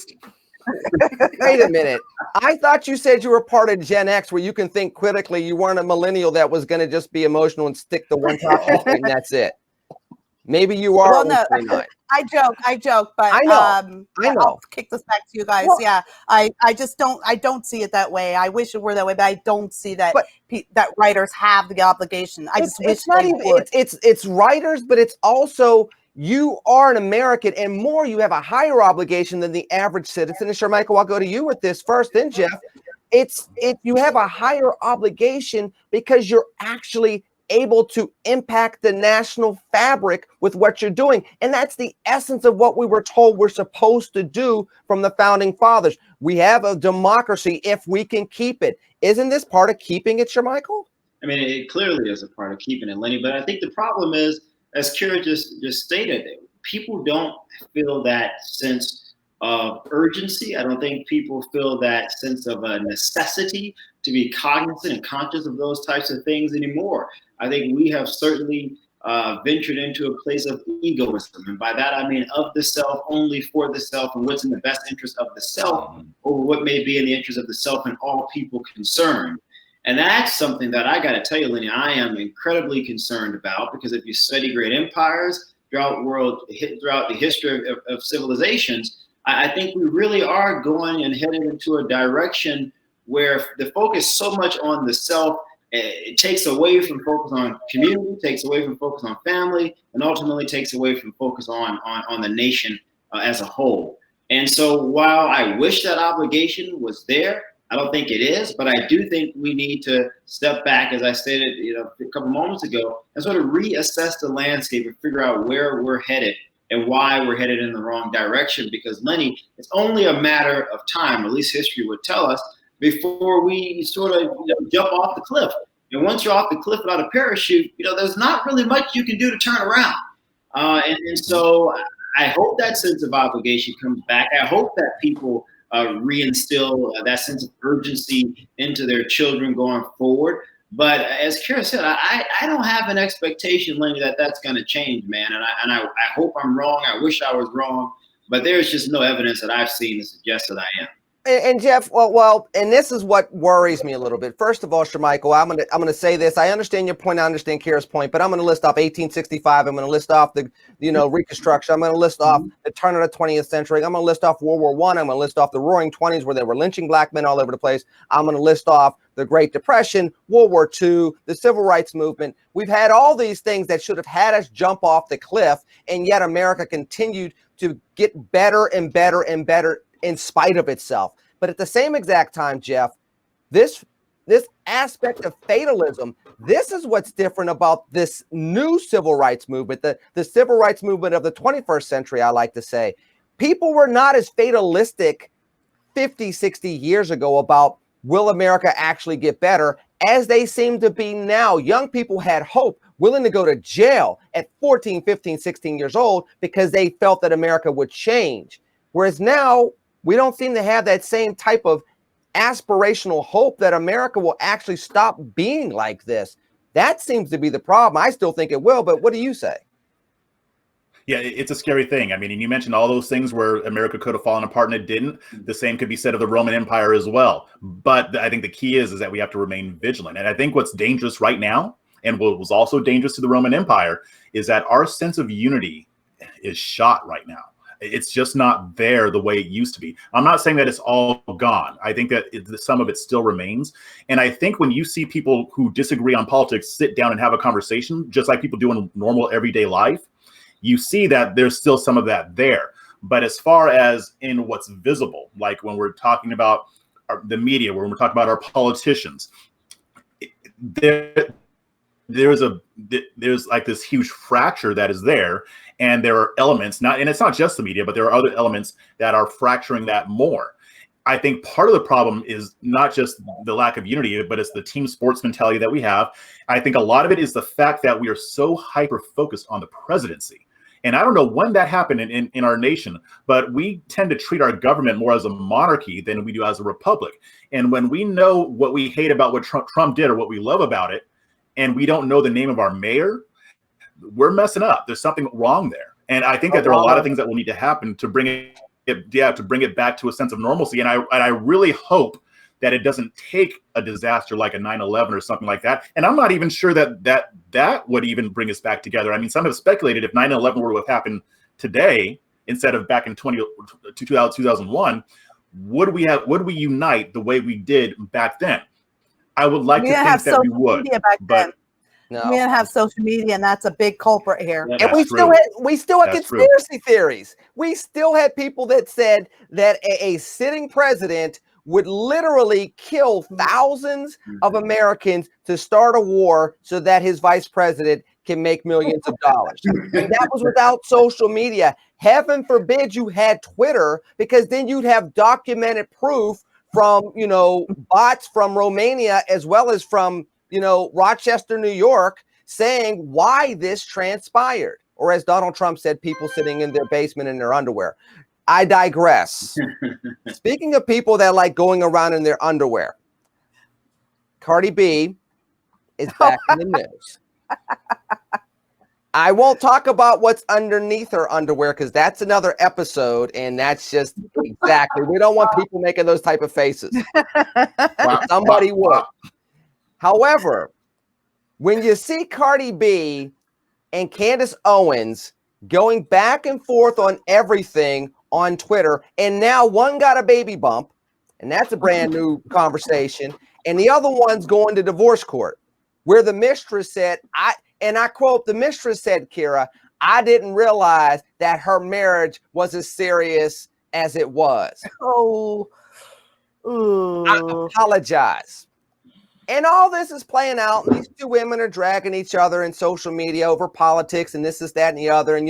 Wait a minute. I thought you said you were part of Gen X where you can think critically. You weren't a millennial that was going to just be emotional and stick to one topic and that's it. Maybe you are. Well, no, I joke, but I know. I'll kick this back to you guys. Well, yeah, I don't see it that way. I wish it were that way, but I don't see that that writers have the obligation. I just wish they would. It's writers, but it's also you are an American, and more, you have a higher obligation than the average citizen. And Shermichael, I'll go to you with this first, then Jeff. You have a higher obligation because you're actually able to impact the national fabric with what you're doing. And that's the essence of what we were told we're supposed to do from the founding fathers. We have a democracy if we can keep it. Isn't this part of keeping it, Shermichael? I mean, it clearly is a part of keeping it, Lenny. But I think the problem is, as Kira just stated, people don't feel that sense of urgency. I don't think people feel that sense of a necessity to be cognizant and conscious of those types of things anymore. I think we have certainly ventured into a place of egoism. And by that, I mean of the self, only for the self, and what's in the best interest of the self over what may be in the interest of the self and all people concerned. And that's something that I got to tell you, Lenny, I am incredibly concerned about, because if you study great empires throughout the history of civilizations, I think we really are going and heading into a direction where the focus so much on the self, it takes away from focus on community, takes away from focus on family, and ultimately takes away from focus on the nation as a whole. And so while I wish that obligation was there, I don't think it is, but I do think we need to step back, as I stated a couple moments ago, and sort of reassess the landscape and figure out where we're headed and why we're headed in the wrong direction. Because, Lenny, it's only a matter of time, at least history would tell us, before we sort of jump off the cliff. And once you're off the cliff without a parachute, there's not really much you can do to turn around. And so I hope that sense of obligation comes back. I hope that people reinstill that sense of urgency into their children going forward. But as Kira said, I don't have an expectation, Lenny, that that's going to change, man. And I hope I'm wrong. I wish I was wrong. But there's just no evidence that I've seen to suggest that I am. And Jeff, well, and this is what worries me a little bit. First of all, Shermichael, I'm gonna say this. I understand your point. I understand Kira's point, but I'm gonna list off 1865. I'm gonna list off the Reconstruction. I'm gonna list off the turn of the 20th century. I'm gonna list off World War I. I'm gonna list off the Roaring 20s where they were lynching black men all over the place. I'm gonna list off the Great Depression, World War II, the Civil Rights Movement. We've had all these things that should have had us jump off the cliff, and yet America continued to get better and better and better in spite of itself. But at the same exact time, Jeff, this aspect of fatalism, this is what's different about this new civil rights movement, the civil rights movement of the 21st century, I like to say. People were not as fatalistic 50, 60 years ago about will America actually get better as they seem to be now. Young people had hope, willing to go to jail at 14, 15, 16 years old because they felt that America would change. Whereas now, we don't seem to have that same type of aspirational hope that America will actually stop being like this. That seems to be the problem. I still think it will, but what do you say? Yeah, it's a scary thing. I mean, and you mentioned all those things where America could have fallen apart and it didn't. The same could be said of the Roman Empire as well. But I think the key is that we have to remain vigilant. And I think what's dangerous right now, and what was also dangerous to the Roman Empire, is that our sense of unity is shot right now. It's just not there the way it used to be. I'm not saying that it's all gone. I think that some of it still remains. And I think when you see people who disagree on politics sit down and have a conversation, just like people do in normal everyday life, you see that there's still some of that there. But as far as in what's visible, like when we're talking about the media, when we're talking about our politicians, there's like this huge fracture that is there. And there are elements, and it's not just the media, but there are other elements that are fracturing that more. I think part of the problem is not just the lack of unity, but it's the team sports mentality that we have. I think a lot of it is the fact that we are so hyper-focused on the presidency. And I don't know when that happened in our nation, but we tend to treat our government more as a monarchy than we do as a republic. And when we know what we hate about what Trump did or what we love about it, and we don't know the name of our mayor, we're messing up. There's something wrong there. And I think that there are a lot of things that will need to happen to bring it back to a sense of normalcy. And I really hope that it doesn't take a disaster like a 9/11 or something like that. And I'm not even sure that would even bring us back together. I mean, some have speculated if 9/11 were to have happened today instead of back in 2001, would we unite the way we did back then? I would like to think that we would. But no. We didn't have social media, and that's a big culprit here. And we still had conspiracy theories. We still had people that said that a sitting president would literally kill thousands of Americans to start a war so that his vice president can make millions of dollars. And that was without social media. Heaven forbid you had Twitter, because then you'd have documented proof from, bots from Romania as well as from, Rochester, New York, saying why this transpired. Or as Donald Trump said, people sitting in their basement in their underwear. I digress. Speaking of people that like going around in their underwear, Cardi B is back in the news. I won't talk about what's underneath her underwear because that's another episode, and that's just exactly. We don't want people making those type of faces. Somebody would. However, when you see Cardi B and Candace Owens going back and forth on everything on Twitter, and now one got a baby bump, and that's a brand new conversation, and the other one's going to divorce court, where the mistress said, I quote, the mistress said, Kira, I didn't realize that her marriage was as serious as it was. I apologize. And all this is playing out. These two women are dragging each other in social media over politics and this is that and the other. And,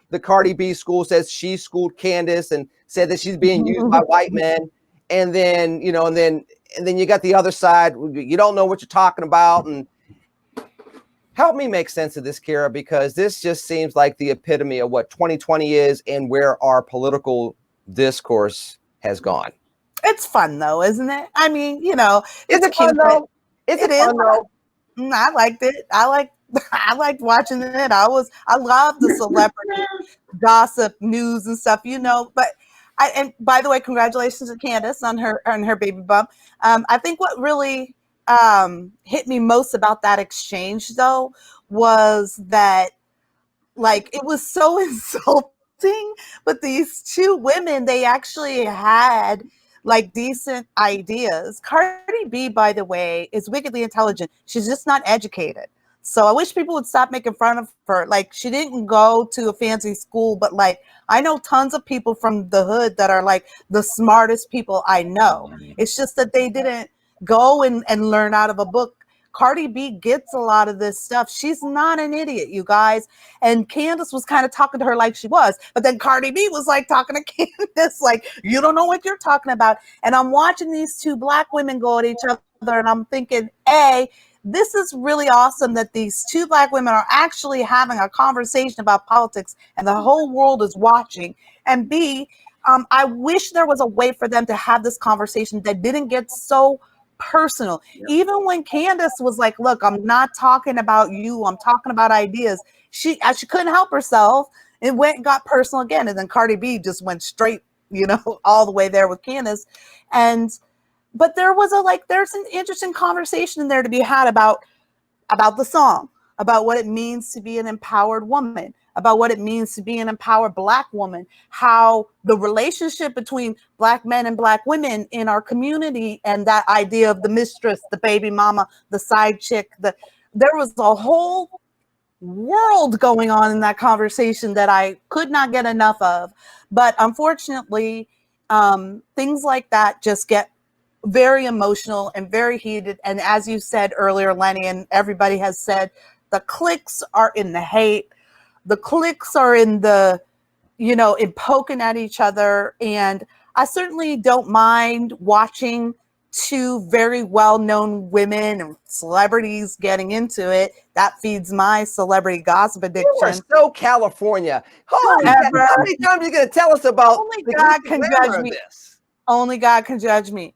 the Cardi B school says she schooled Candace and said that she's being used by white men. And then, and then you got the other side. You don't know what you're talking about. And help me make sense of this, Kira, because this just seems like the epitome of what 2020 is and where our political discourse has gone. It's fun though, isn't it? I mean, it's a cute though. It is. I liked it. I liked watching it. I love the celebrity gossip news and stuff, but and by the way, congratulations to Candace on her baby bump. I think what really hit me most about that exchange though was that it was so insulting, but these two women, they actually had decent ideas. Cardi B, by the way, is wickedly intelligent. She's just not educated. So I wish people would stop making fun of her. She didn't go to a fancy school, but I know tons of people from the hood that are the smartest people I know. It's just that they didn't go and learn out of a book. Cardi B gets a lot of this stuff. She's not an idiot, you guys. And Candace was kind of talking to her like she was. But then Cardi B was talking to Candace you don't know what you're talking about. And I'm watching these two Black women go at each other. And I'm thinking, A, this is really awesome that these two Black women are actually having a conversation about politics and the whole world is watching. And B, I wish there was a way for them to have this conversation that didn't get so personal. Even when Candace was like, look, I'm not talking about you, I'm talking about ideas, she couldn't help herself and went and got personal again. And then Cardi B just went straight, all the way there with Candace. But there was there's an interesting conversation in there to be had about the song, about what it means to be an empowered woman, about what it means to be an empowered Black woman, how the relationship between Black men and Black women in our community, and that idea of the mistress, the baby mama, the side chick, there was a whole world going on in that conversation that I could not get enough of. But unfortunately, things like that just get very emotional and very heated. And as you said earlier, Lenny, and everybody has said, the clicks are in the hate. The clicks are in in poking at each other. And I certainly don't mind watching two very well-known women and celebrities getting into it. That feeds my celebrity gossip addiction. You are so California. Holy how many times are you going to tell us about Only God can judge me. Only God can judge me.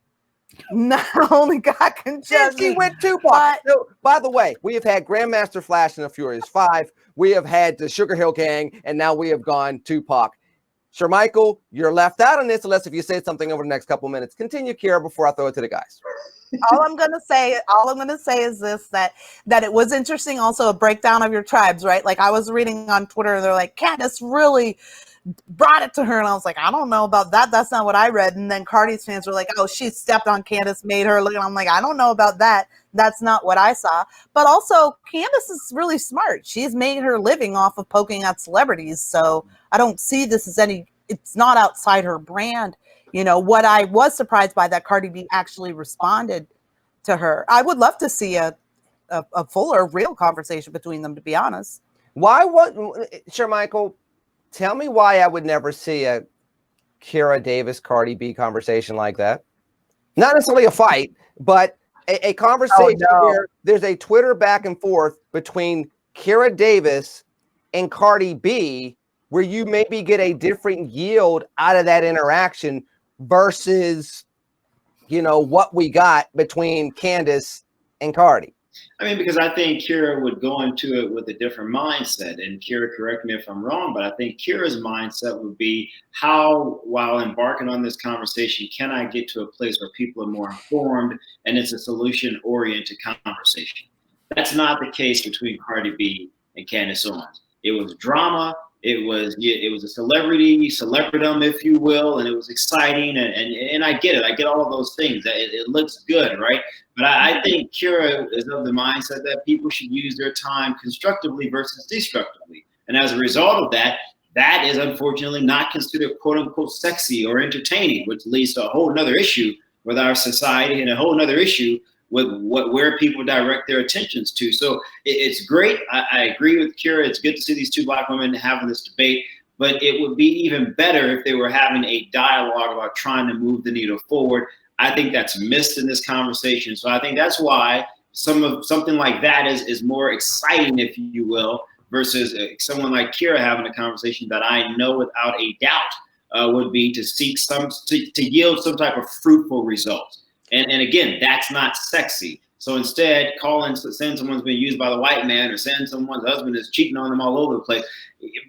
Not only God can judge She me, went Tupac. but So, by the way, we have had Grandmaster Flash and the Furious 5. We have had the Sugar Hill Gang, and now we have gone Tupac. Shermichael, you're left out on this unless if you say something over the next couple minutes. Continue, Kira, before I throw it to the guys. all I'm gonna say is this: that it was interesting. Also, a breakdown of your tribes, right? Like I was reading on Twitter, they're like, Candace really brought it to her, and I was like, I don't know about that. That's not what I read. And then Cardi's fans were like, oh, she stepped on Candace, made her look. And I'm like, I don't know about that. That's not what I saw. But also, Candace is really smart. She's made her living off of poking at celebrities. So I don't see this as it's not outside her brand. You know, what I was surprised by that Cardi B actually responded to her. I would love to see a fuller, real conversation between them, to be honest. Shermichael, tell me why I would never see a Kira Davis Cardi B conversation like that. Not necessarily a fight, but a conversation where there's a Twitter back and forth between Kira Davis and Cardi B, where you maybe get a different yield out of that interaction versus, you know, what we got between Candace and Cardi. I mean, because I think Kira would go into it with a different mindset. And Kira, correct me if I'm wrong, but I think Kira's mindset would be how, while embarking on this conversation, can I get to a place where people are more informed and it's a solution-oriented conversation? That's not the case between Cardi B and Candace Owens. It was drama. It was a celebridom, if you will, and it was exciting, and I get it. I get all of those things. It looks good, right? But I think Kira is of the mindset that people should use their time constructively versus destructively. And as a result of that, that is unfortunately not considered quote unquote sexy or entertaining, which leads to a whole nother issue with our society and a whole nother issue with where people direct their attentions to. So it's great. I agree with Kira. It's good to see these two Black women having this debate, but it would be even better if they were having a dialogue about trying to move the needle forward. I think that's missed in this conversation. So I think that's why something like that is more exciting, if you will, versus someone like Kira having a conversation that I know without a doubt would be to seek to yield some type of fruitful results. And again, that's not sexy. So instead, saying someone's been used by the white man or saying someone's husband is cheating on them all over the place,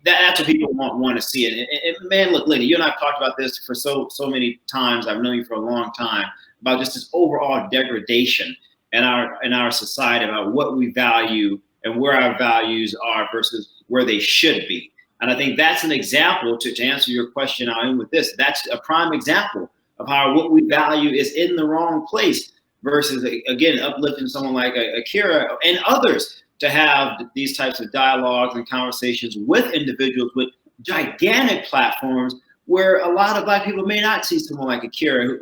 that's what people want to see. And man, look, Lenny, you and I have talked about this for so many times. I've known you for a long time about just this overall degradation in our society about what we value and where our values are versus where they should be. And I think that's an example to answer your question. I'll end with this. That's a prime example of how what we value is in the wrong place versus, again, uplifting someone like Kira and others to have these types of dialogues and conversations with individuals with gigantic platforms where a lot of Black people may not see someone like Kira. And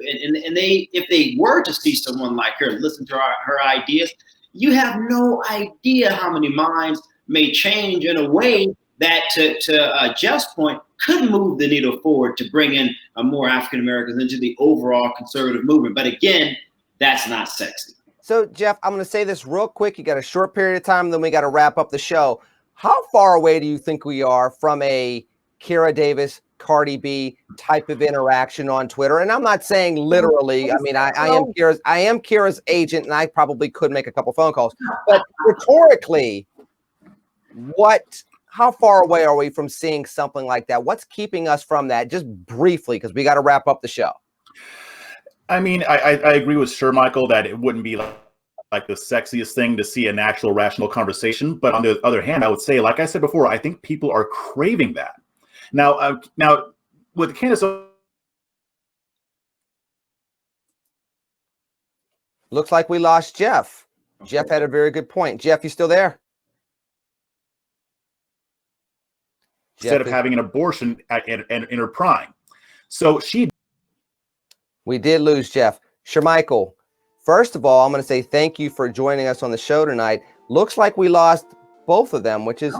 if they were to see someone like her, listen to her ideas, you have no idea how many minds may change in a way that, to Jeff's point, could move the needle forward to bring in more African Americans into the overall conservative movement. But again, that's not sexy. So, Jeff, I'm going to say this real quick. You got a short period of time, then we got to wrap up the show. How far away do you think we are from a Kira Davis, Cardi B type of interaction on Twitter? And I'm not saying literally. I mean, I am Kira's agent, and I probably could make a couple phone calls. But rhetorically, how far away are we from seeing something like that? What's keeping us from that? Just briefly, because we got to wrap up the show. I mean, I agree with Shermichael that it wouldn't be like the sexiest thing to see an actual rational conversation. But on the other hand, I would say, like I said before, I think people are craving that. Now with Candace, looks like we lost Jeff. Jeff had a very good point. Jeff, you still there? Instead of having an abortion in her prime. So we did lose Jeff. Shermichael, first of all, I'm going to say thank you for joining us on the show tonight. Looks like we lost both of them, which is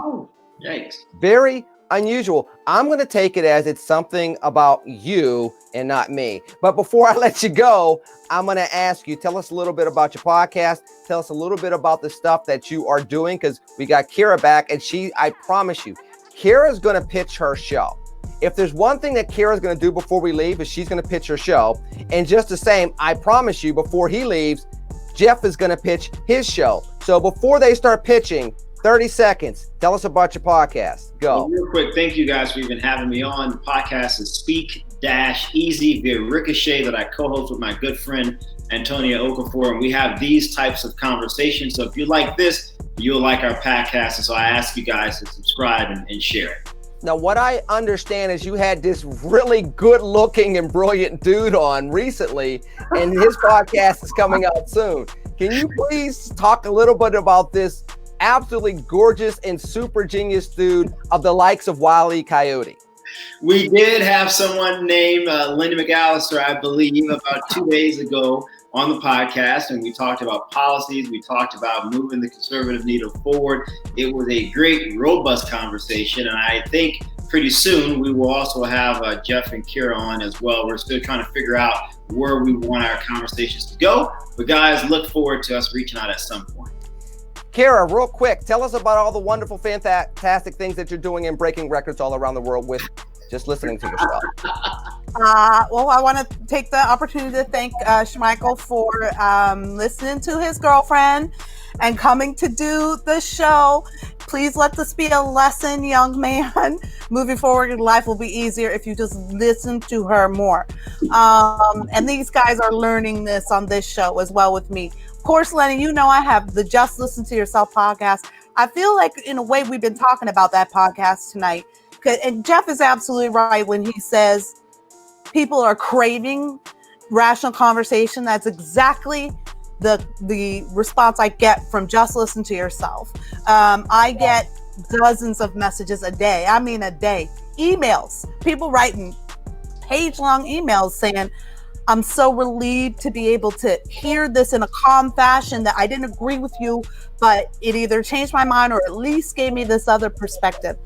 very unusual. I'm going to take it as it's something about you and not me. But before I let you go, I'm going to ask you, tell us a little bit about your podcast. Tell us a little bit about the stuff that you are doing, because we got Kira back, and I promise you, Kira's going to pitch her show. if there's one thing that Kara's going to do before we leave is she's going to pitch her show. And just the same, I promise you, before he leaves, Jeff is going to pitch his show. So before they start pitching, 30 seconds. Tell us about your podcast. Go. Well, real quick, thank you guys for even having me on. The podcast is Speak-Easy via Ricochet that I co-host with my good friend Antonia Okafor, and we have these types of conversations. So if you like this, you'll like our podcast. And so I ask you guys to subscribe and share it. Now, what I understand is you had this really good-looking and brilliant dude on recently, and his podcast is coming out soon. Can you please talk a little bit about this absolutely gorgeous and super genius dude of the likes of Wile E. Coyote? We did have someone named Lenny McAllister, I believe, about 2 days ago on the podcast, and we talked about policies. We talked about moving the conservative needle forward. It was a great, robust conversation, and I think pretty soon we will also have Jeff and Kara on as well. We're still trying to figure out where we want our conversations to go, but guys, look forward to us reaching out at some point. Kara, real quick, tell us about all the wonderful, fantastic things that you're doing and breaking records all around the world with just listening to your stuff. Well, I want to take the opportunity to thank Shermichael for listening to his girlfriend and coming to do the show. Please let this be a lesson, young man. Moving forward, life will be easier if you just listen to her more. And these guys are learning this on this show as well with me. Of course, Lenny, you know I have the Just Listen to Yourself podcast. I feel like, in a way, we've been talking about that podcast tonight. And Jeff is absolutely right when he says people are craving rational conversation. That's exactly the response I get from Just Listen to Yourself. I get dozens of messages a day. I mean, a day. Emails. People writing page-long emails saying, I'm so relieved to be able to hear this in a calm fashion that I didn't agree with you, but it either changed my mind or at least gave me this other perspective.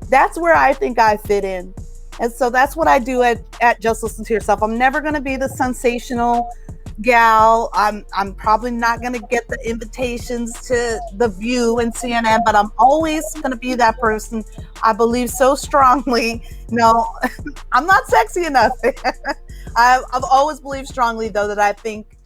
That's where I think I fit in. And so that's what I do at Just Listen to Yourself. I'm never going to be the sensational gal. I'm probably not going to get the invitations to The View and CNN, but I'm always going to be that person. I believe so strongly. No, I'm not sexy enough. I've always believed strongly, though, that I think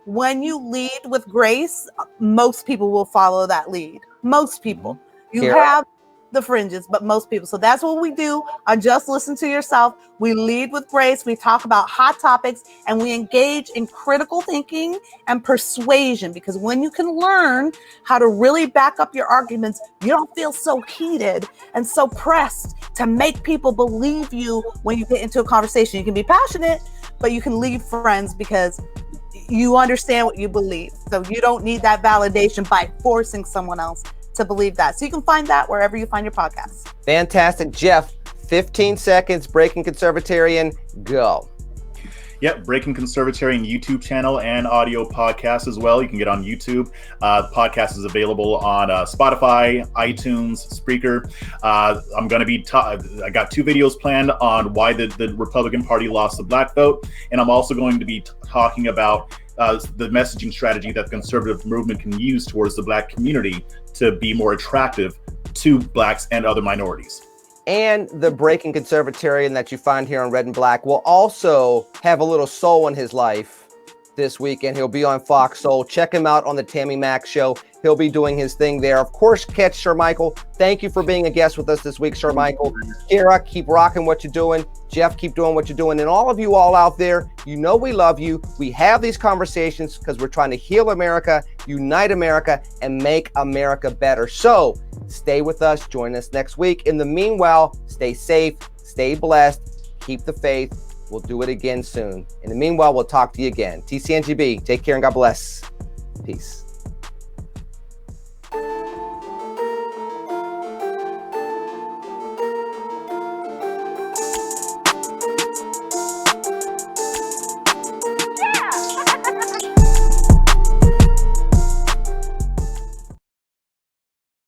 when you lead with grace, most people will follow that lead. Most people. You have the fringes, but most people. So that's what we do on Just Listen to Yourself. We lead with grace. We talk about hot topics and we engage in critical thinking and persuasion, because when you can learn how to really back up your arguments, you don't feel so heated and so pressed to make people believe you when you get into a conversation. You can be passionate, but you can leave friends because you understand what you believe. So you don't need that validation by forcing someone else to believe that. So you can find that wherever you find your podcast. Fantastic. Jeff, 15 seconds, Breaking Conservatarian, go. Yep, Breaking Conservatarian YouTube channel and audio podcast as well. You can get on YouTube. The podcast is available on Spotify, iTunes, Spreaker. I'm going to be I got 2 videos planned on why the Republican Party lost the black vote. And I'm also going to be talking about the messaging strategy that the conservative movement can use towards the black community to be more attractive to blacks and other minorities. And the Breaking Conservatarian that you find here on Red and Black will also have a little soul in his life this weekend. He'll be on Fox Soul. Check him out on the Tammy Mack Show. He'll be doing his thing there. Of course, catch Shermichael. Thank you for being a guest with us this week, Shermichael. Kara, keep rocking what you're doing. Jeff, keep doing what you're doing. And all of you all out there, you know we love you. We have these conversations because we're trying to heal America, unite America, and make America better. So stay with us. Join us next week. In the meanwhile, stay safe, stay blessed, keep the faith. We'll do it again soon. In the meanwhile, we'll talk to you again. TCNGB, take care and God bless. Peace.